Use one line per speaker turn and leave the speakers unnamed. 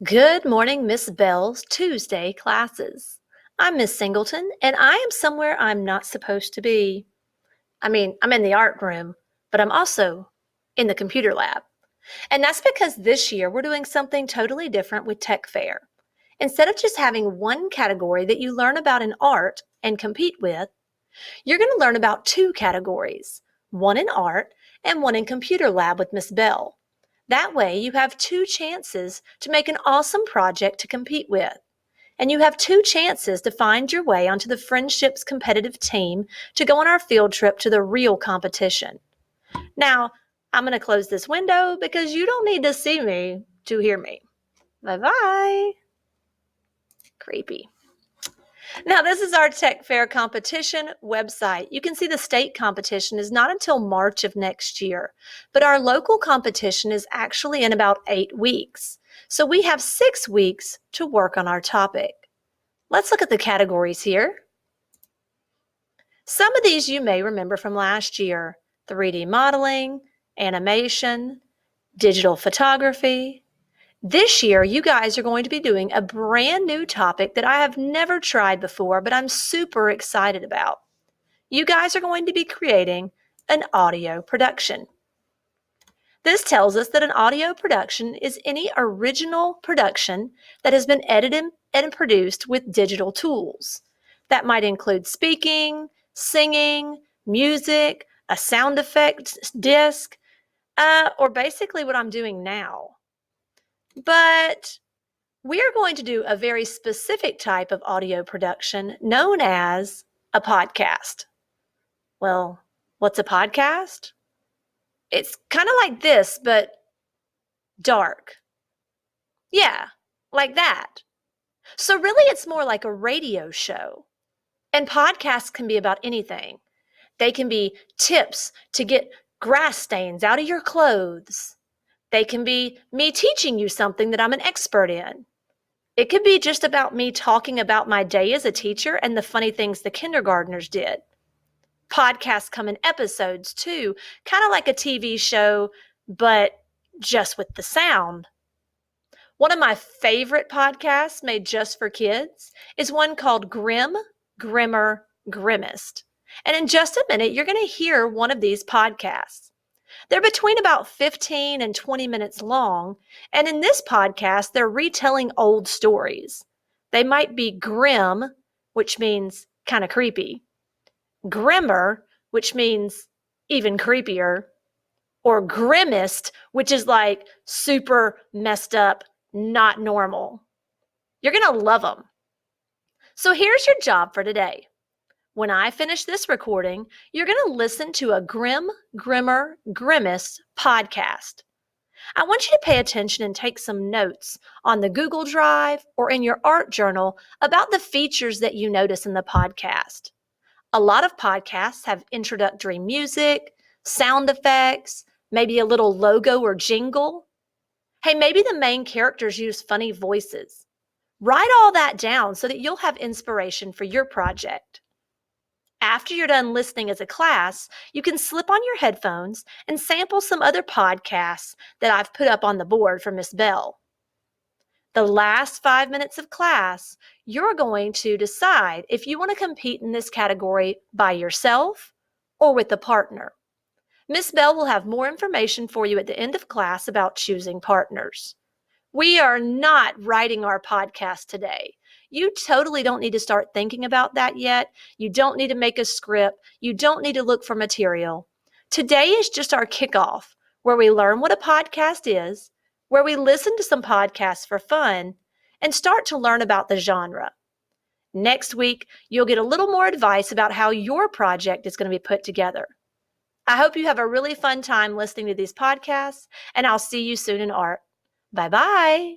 Good morning, Miss Bell's Tuesday classes. I'm Miss Singleton, and I am somewhere I'm not supposed to be. I'm in the art room, but I'm also in the computer lab. And that's because this year we're doing something totally different with Tech Fair. Instead of just having one category that you learn about in art and compete with, you're going to learn about two categories, one in art and one in computer lab with Miss Bell. That way, you have two chances to make an awesome project to compete with. And you have two chances to find your way onto the Friendships competitive team to go on our field trip to the real competition. Now, I'm going to close this window because you don't need to see me to hear me. Bye-bye. Creepy. Now, this is our Tech Fair competition website. You can see the state competition is not until March of next year, but our local competition is actually in about 8 weeks. So we have 6 weeks to work on our topic. Let's look at the categories here. Some of these you may remember from last year: 3D modeling, animation, digital photography. This year, you guys are going to be doing a brand new topic that I have never tried before, but I'm super excited about. You guys are going to be creating an audio production. This tells us that an audio production is any original production that has been edited and produced with digital tools. That might include speaking, singing, music, a sound effects disc, or basically what I'm doing now. But we are going to do a very specific type of audio production known as a podcast. Well, what's a podcast? It's kind of like this, but dark. Yeah, like that. So really, it's more like a radio show. And podcasts can be about anything. They can be tips to get grass stains out of your clothes. They can be me teaching you something that I'm an expert in. It could be just about me talking about my day as a teacher and the funny things the kindergartners did. Podcasts come in episodes too, kind of like a TV show, but just with the sound. One of my favorite podcasts made just for kids is one called Grim, Grimmer, Grimmest. And in just a minute, you're going to hear one of these podcasts. They're between about 15 and 20 minutes long, and in this podcast, they're retelling old stories. They might be grim, which means kind of creepy, grimmer, which means even creepier, or grimmest, which is like super messed up, not normal. You're going to love them. So here's your job for today. When I finish this recording, you're going to listen to a Grim, Grimmer, Grimmest podcast. I want you to pay attention and take some notes on the Google Drive or in your art journal about the features that you notice in the podcast. A lot of podcasts have introductory music, sound effects, maybe a little logo or jingle. Hey, maybe the main characters use funny voices. Write all that down so that you'll have inspiration for your project. After you're done listening as a class, you can slip on your headphones and sample some other podcasts that I've put up on the board for Miss Bell. The last 5 minutes of class, you're going to decide if you want to compete in this category by yourself or with a partner. Miss Bell will have more information for you at the end of class about choosing partners. We are not writing our podcast today. You totally don't need to start thinking about that yet. You don't need to make a script. You don't need to look for material. Today is just our kickoff, where we learn what a podcast is, where we listen to some podcasts for fun, and start to learn about the genre. Next week, you'll get a little more advice about how your project is going to be put together. I hope you have a really fun time listening to these podcasts, and I'll see you soon in art. Bye-bye.